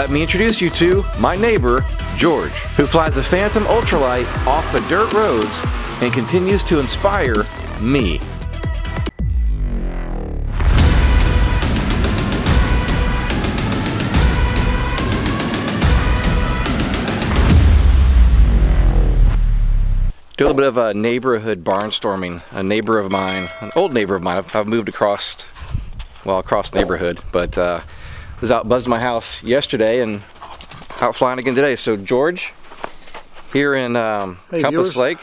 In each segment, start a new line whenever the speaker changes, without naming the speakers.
Let me introduce you to my neighbor, George, who flies a Phantom Ultralight off the dirt roads and continues to inspire me. Do a little bit of a neighborhood barnstorming. A neighbor of mine, an old neighbor of mine, I've moved across the neighborhood, but was out buzzing my house yesterday and out flying again today. So George, here in Compass Lake,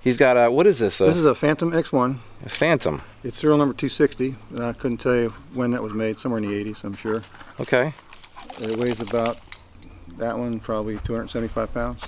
he's got a, what is this?
This is a Phantom X1.
A Phantom.
It's serial number 260. I couldn't tell you when that was made, somewhere in the 80s, I'm sure.
Okay.
It weighs about, that one, probably 275 pounds.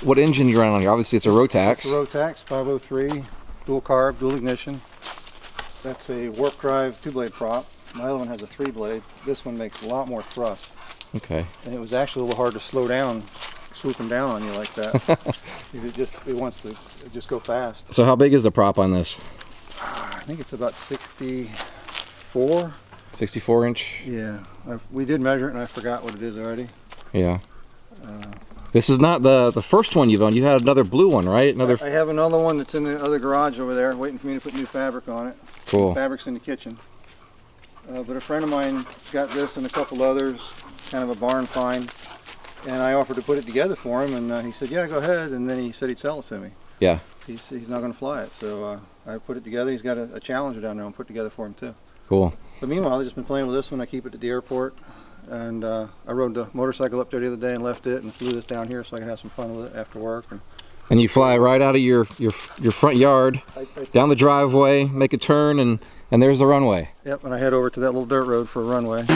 What engine you run on here? Obviously it's a Rotax.
It's a Rotax 503, dual carb, dual ignition. That's a warp drive 2-blade prop. My other one has a 3-blade. This one makes a lot more thrust.
Okay.
And it was actually a little hard to slow down, swooping down on you like that. it wants to just go fast.
So how big is the prop on this?
I think it's about 64.
64 inch?
Yeah. We did measure it and I forgot what it is already.
Yeah. This is not the first one you've owned. You had another blue one, right? Another.
I have another one that's in the other garage over there, waiting for me to put new fabric on it.
Cool.
The fabric's in the kitchen. But a friend of mine got this and a couple others, kind of a barn find, and I offered to put it together for him, and he said, "Yeah, go ahead." And then he said he'd sell it to me.
Yeah.
He's not going to fly it, so I put it together. He's got a Challenger down there, and put together for him too.
Cool.
But meanwhile, I've just been playing with this one. I keep it at the airport. And I rode the motorcycle up there the other day and left it and flew this down here so I can have some fun with it after work.
And you fly right out of your front yard, down the driveway, make a turn, and there's the runway.
Yep, and I head over to that little dirt road for a runway.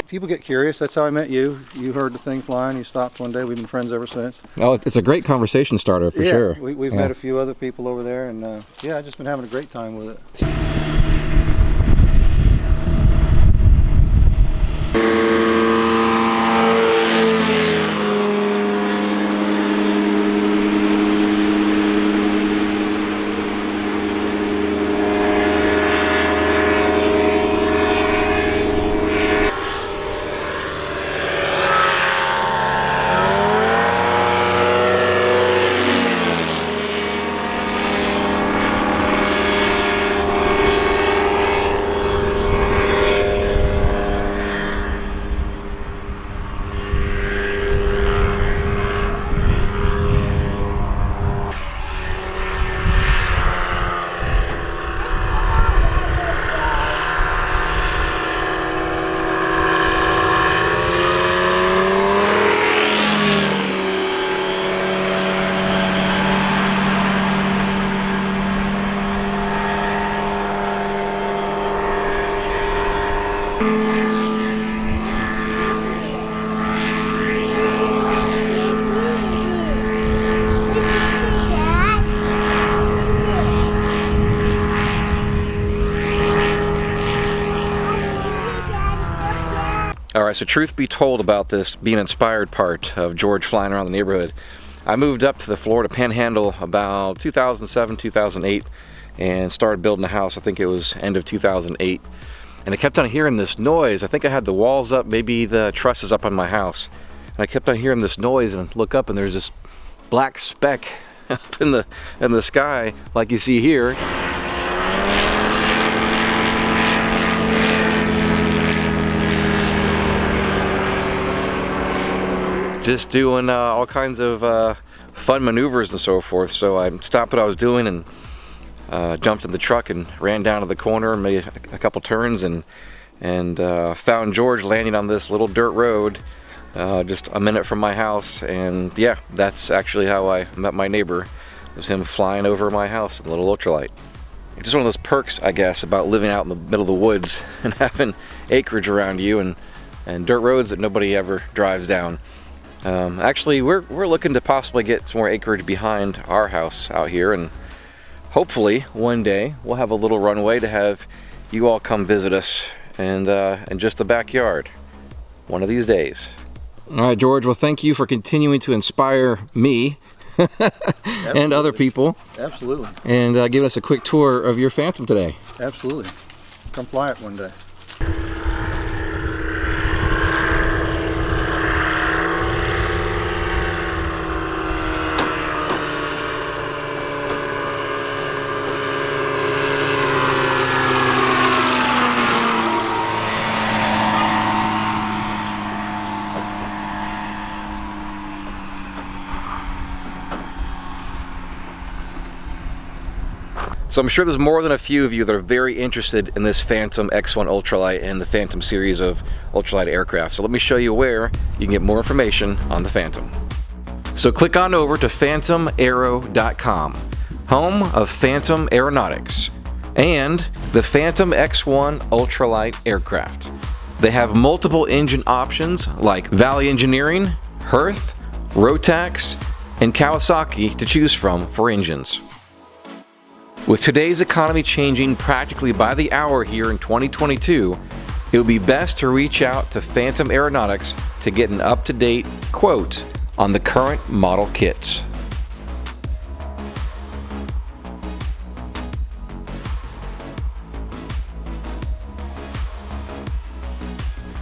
People get curious. That's how I met you. You heard the thing flying. You stopped one day. We've been friends ever since.
Oh, it's a great conversation starter for sure.
We've met a few other people over there, and yeah, I've just been having a great time with it.
Alright, so truth be told about this being inspired part of George flying around the neighborhood, I moved up to the Florida Panhandle about 2007, 2008 and started building a house. I think it was end of 2008. And I kept on hearing this noise. I think I had the walls up, maybe the trusses up on my house. And I kept on hearing this noise and look up and there's this black speck up in the sky like you see here. Just doing all kinds of fun maneuvers and so forth. So I stopped what I was doing and jumped in the truck and ran down to the corner and made a couple turns and found George landing on this little dirt road just a minute from my house, and yeah, that's actually how I met my neighbor. It was him flying over my house in a little ultralight. It's just one of those perks, I guess, about living out in the middle of the woods and having acreage around you and dirt roads that nobody ever drives down. Actually, we're looking to possibly get some more acreage behind our house out here, and hopefully one day we'll have a little runway to have you all come visit us and in just the backyard one of these days. All right, George, well, thank you for continuing to inspire me and other people.
Absolutely.
And give us a quick tour of your Phantom today.
Absolutely. Come fly it one day.
So I'm sure there's more than a few of you that are very interested in this Phantom X1 Ultralight and the Phantom series of ultralight aircraft. So let me show you where you can get more information on the Phantom. So click on over to phantomaero.com, home of Phantom Aeronautics and the Phantom X1 Ultralight aircraft. They have multiple engine options like Valley Engineering, Hearth, Rotax, and Kawasaki to choose from for engines. With today's economy changing practically by the hour here in 2022, it would be best to reach out to Phantom Aeronautics to get an up-to-date quote on the current model kits.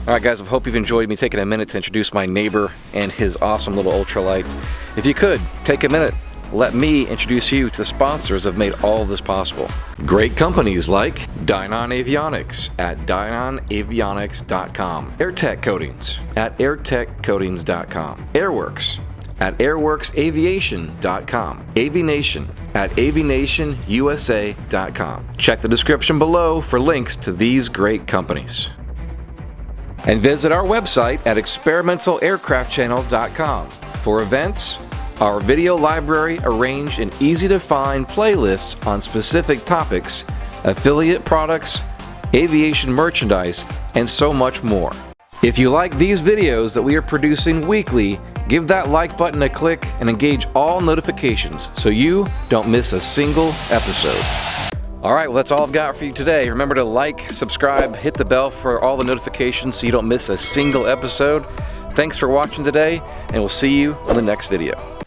Alright guys, I hope you've enjoyed me taking a minute to introduce my neighbor and his awesome little ultralight. If you could, take a minute. Let me introduce you to the sponsors that have made all of this possible. Great companies like Dynon Avionics at dynonavionics.com, Airtech Coatings at airtechcoatings.com, Airworx at airworxaviation.com, AviNation at avinationusa.com. Check the description below for links to these great companies. And visit our website at experimentalaircraftchannel.com for events, our video library arranged in easy-to-find playlists on specific topics, affiliate products, aviation merchandise, and so much more. If you like these videos that we are producing weekly, give that like button a click and engage all notifications so you don't miss a single episode. Alright, well that's all I've got for you today. Remember to like, subscribe, hit the bell for all the notifications so you don't miss a single episode. Thanks for watching today, and we'll see you on the next video.